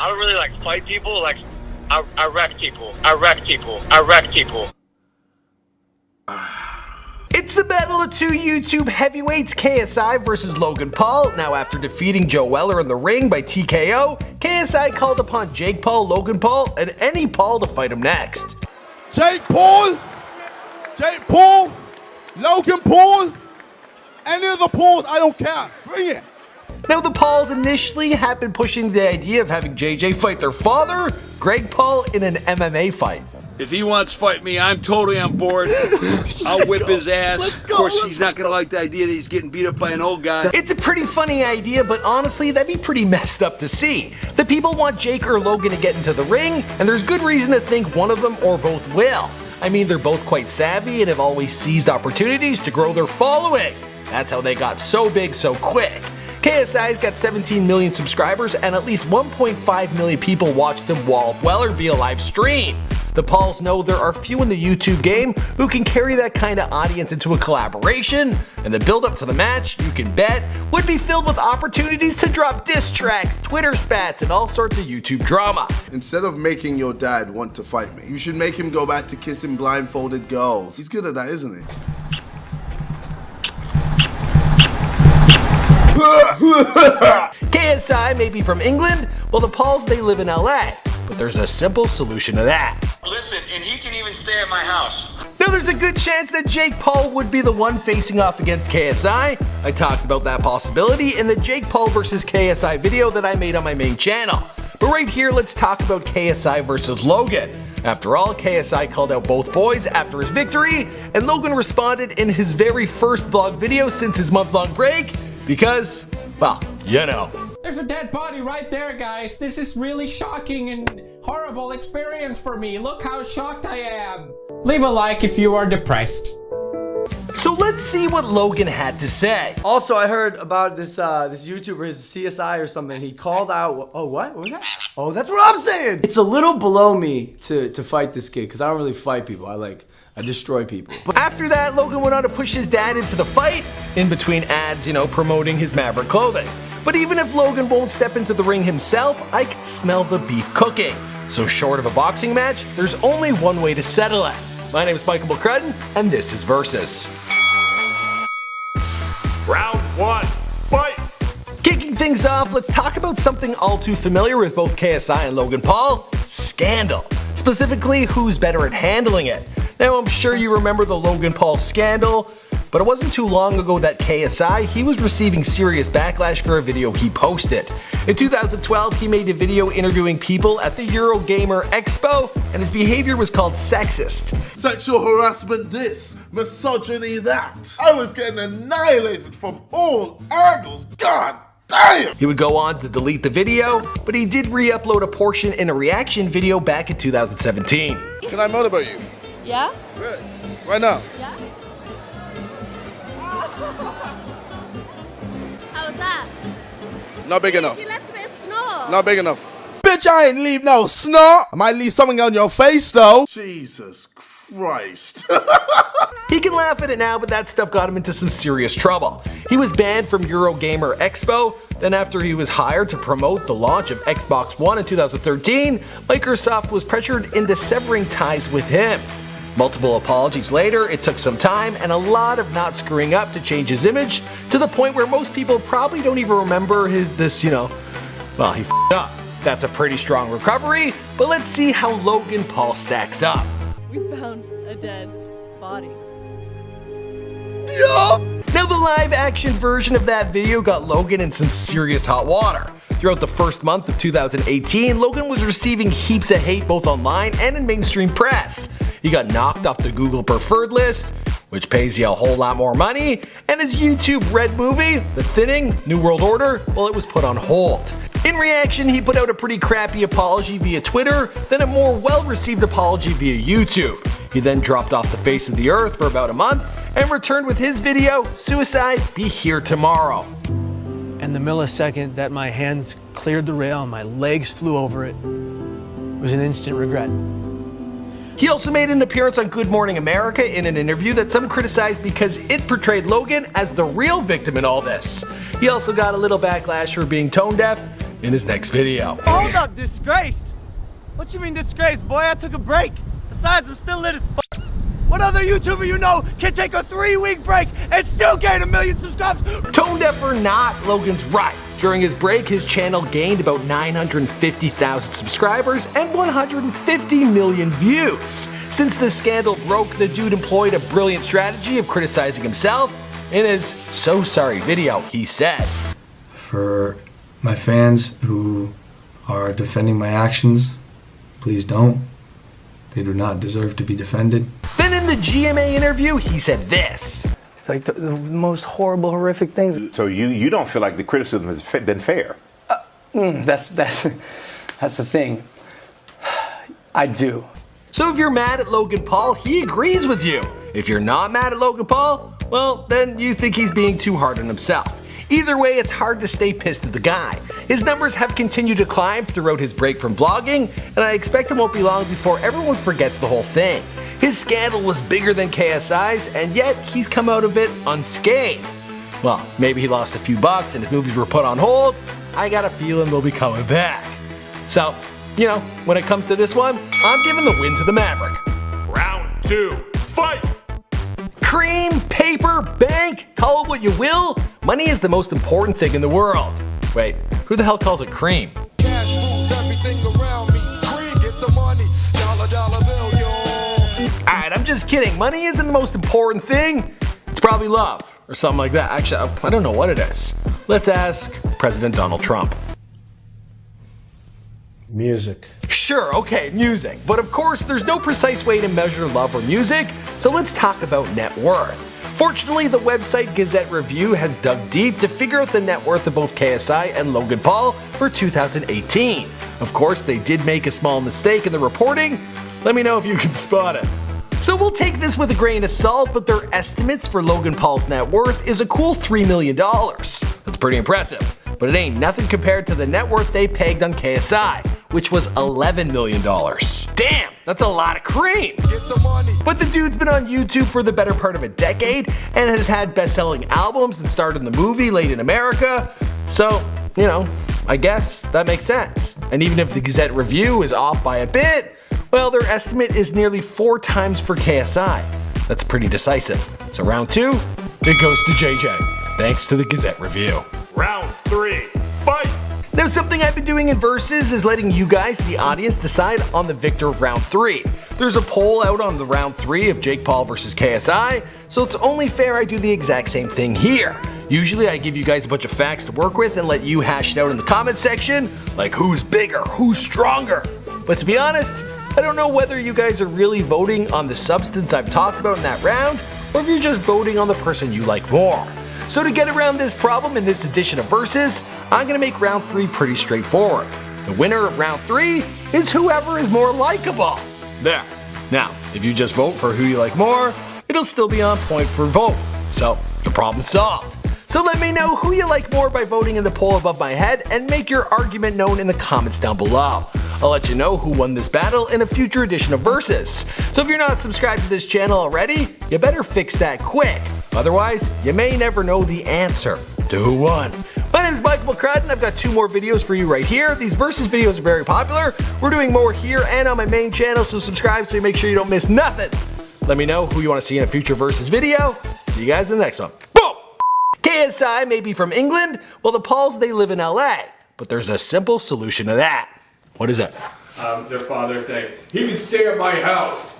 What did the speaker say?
I don't really like fight people. Like, I wreck people. I wreck people. I wreck people. It's the battle of two YouTube heavyweights, KSI versus Logan Paul. Now, after defeating Joe Weller in the ring by TKO, KSI called upon Jake Paul, Logan Paul, and any Paul to fight him next. Jake Paul, Logan Paul, any of the Pauls, I don't care. Bring it. Now, the Pauls initially had been pushing the idea of having JJ fight their father, Greg Paul, in an MMA fight. If he wants to fight me, I'm totally on board. I'll whip his ass. Of course, he's not going to like the idea that he's getting beat up by an old guy. It's a pretty funny idea, but honestly, that'd be pretty messed up to see. The people want Jake or Logan to get into the ring, and there's good reason to think one of them or both will. I mean, they're both quite savvy and have always seized opportunities to grow their following. That's how they got so big so quick. KSI's got 17 million subscribers, and at least 1.5 million people watched him wallop Weller via live stream. The Pauls know there are few in the YouTube game who can carry that kind of audience into a collaboration, and the build up to the match, you can bet, would be filled with opportunities to drop diss tracks, Twitter spats, and all sorts of YouTube drama. Instead of making your dad want to fight me, you should make him go back to kissing blindfolded girls. He's good at that, isn't he? KSI may be from England, while the Pauls, they live in LA. But there's a simple solution to that. Listen, and he can even stay at my house. Now, there's a good chance that Jake Paul would be the one facing off against KSI. I talked about that possibility in the Jake Paul versus KSI video that I made on my main channel. But right here, let's talk about KSI versus Logan. After all, KSI called out both boys after his victory, and Logan responded in his very first vlog video since his month-long break, because, well, you know. There's a dead body right there, guys. This is really shocking and horrible experience for me. Look how shocked I am. Leave a like if you are depressed. So let's see what Logan had to say. Also, I heard about this this YouTuber, his CSI or something. He called out. Oh, what? What was that? Oh, that's what I'm saying. It's a little below me to fight this kid because I don't really fight people. I destroy people. But after that, Logan went on to push his dad into the fight, in between ads, promoting his Maverick clothing. But even if Logan won't step into the ring himself, I can smell the beef cooking. So short of a boxing match, there's only one way to settle it. My name is Michael McCrudden, and this is Versus. Round one, fight! Kicking things off, let's talk about something all too familiar with both KSI and Logan Paul, scandal. Specifically, who's better at handling it. Now, I'm sure you remember the Logan Paul scandal, but it wasn't too long ago that KSI, he was receiving serious backlash for a video he posted. In 2012, he made a video interviewing people at the Eurogamer Expo, and his behavior was called sexist. Sexual harassment this, misogyny that. I was getting annihilated from all angles. God damn! He would go on to delete the video, but he did re-upload a portion in a reaction video back in 2017. Can I motivate you? Yeah? Good. Right now. Yeah? How was that? Not big enough. You left a bit of snort. Not big enough. Bitch, I ain't leave no snot. I might leave something on your face though. Jesus Christ. He can laugh at it now, but that stuff got him into some serious trouble. He was banned from Eurogamer Expo, then after he was hired to promote the launch of Xbox One in 2013, Microsoft was pressured into severing ties with him. Multiple apologies later, it took some time and a lot of not screwing up to change his image, to the point where most people probably don't even remember well, he f***ed up. That's a pretty strong recovery, but let's see how Logan Paul stacks up. We found a dead body. Now, the live action version of that video got Logan in some serious hot water. Throughout the first month of 2018, Logan was receiving heaps of hate both online and in mainstream press. He got knocked off the Google preferred list, which pays you a whole lot more money, and his YouTube Red movie, The Thinning, New World Order, well, it was put on hold. In reaction, he put out a pretty crappy apology via Twitter, then a more well-received apology via YouTube. He then dropped off the face of the earth for about a month and returned with his video, Suicide Be Here Tomorrow. And the millisecond that my hands cleared the rail and my legs flew over it was an instant regret. He also made an appearance on Good Morning America in an interview that some criticized because it portrayed Logan as the real victim in all this. He also got a little backlash for being tone deaf. in his next video. Hold up, disgraced? What you mean disgraced, boy? I took a break. Besides, I'm still lit as f***. What other YouTuber you know can take a 3-week break and still gain 1 million subscribers? Tone deaf or not, Logan's right. During his break, his channel gained about 950,000 subscribers and 150 million views. Since the scandal broke, the dude employed a brilliant strategy of criticizing himself. In his So Sorry video, he said, "For my fans who are defending my actions, please don't. They do not deserve to be defended." Then in the GMA interview, he said this. It's like the most horrible, horrific things. So you don't feel like the criticism has been fair? That's the thing. I do. So if you're mad at Logan Paul, he agrees with you. If you're not mad at Logan Paul, well, then you think he's being too hard on himself. Either way, it's hard to stay pissed at the guy. His numbers have continued to climb throughout his break from vlogging, and I expect it won't be long before everyone forgets the whole thing. His scandal was bigger than KSI's, and yet he's come out of it unscathed. Well, maybe he lost a few bucks and his movies were put on hold. I got a feeling they'll be coming back. So, you know, when it comes to this one, I'm giving the win to the Maverick. Round 2, fight! Cream, paper, bank, call it what you will, money is the most important thing in the world. Wait, who the hell calls it cream? Cash rules everything around me. Cream, get the money. Dollar bill, yo. Alright, I'm just kidding. Money isn't the most important thing. It's probably love, or something like that. Actually, I don't know what it is. Let's ask President Donald Trump. Music. Sure, okay, music. But of course, there's no precise way to measure love or music, so let's talk about net worth. Fortunately, the website Gazette Review has dug deep to figure out the net worth of both KSI and Logan Paul for 2018. Of course, they did make a small mistake in the reporting. Let me know if you can spot it. So we'll take this with a grain of salt, but their estimates for Logan Paul's net worth is a cool $3 million. That's pretty impressive, but it ain't nothing compared to the net worth they pegged on KSI, which was $11 million. Damn, that's a lot of cream! But the dude's been on YouTube for the better part of a decade and has had best-selling albums and starred in the movie Late in America, so, you know, I guess that makes sense. And even if the Gazette Review is off by a bit, well, their estimate is nearly 4 times for KSI. That's pretty decisive. So round 2, it goes to JJ, thanks to the Gazette Review. Round 3, fight! Now, something I've been doing in Versus is letting you guys, the audience, decide on the victor of round 3. There's a poll out on the round 3 of Jake Paul versus KSI, so it's only fair I do the exact same thing here. Usually I give you guys a bunch of facts to work with and let you hash it out in the comment section, like who's bigger, who's stronger. But to be honest, I don't know whether you guys are really voting on the substance I've talked about in that round, or if you're just voting on the person you like more. So to get around this problem in this edition of Versus, I'm gonna make round 3 pretty straightforward. The winner of round 3 is whoever is more likable. There. Now, if you just vote for who you like more, it'll still be on point for vote. So, the problem's solved. So let me know who you like more by voting in the poll above my head and make your argument known in the comments down below. I'll let you know who won this battle in a future edition of Versus. So if you're not subscribed to this channel already, you better fix that quick. Otherwise, you may never know the answer to who won. My name is Michael McCrudden and I've got 2 more videos for you right here. These Versus videos are very popular. We're doing more here and on my main channel, so subscribe so you make sure you don't miss nothing. Let me know who you want to see in a future Versus video. See you guys in the next one. Boom! KSI may be from England, while the Pauls, they live in LA. But there's a simple solution to that. What is it? Their father saying, he can stay at my house.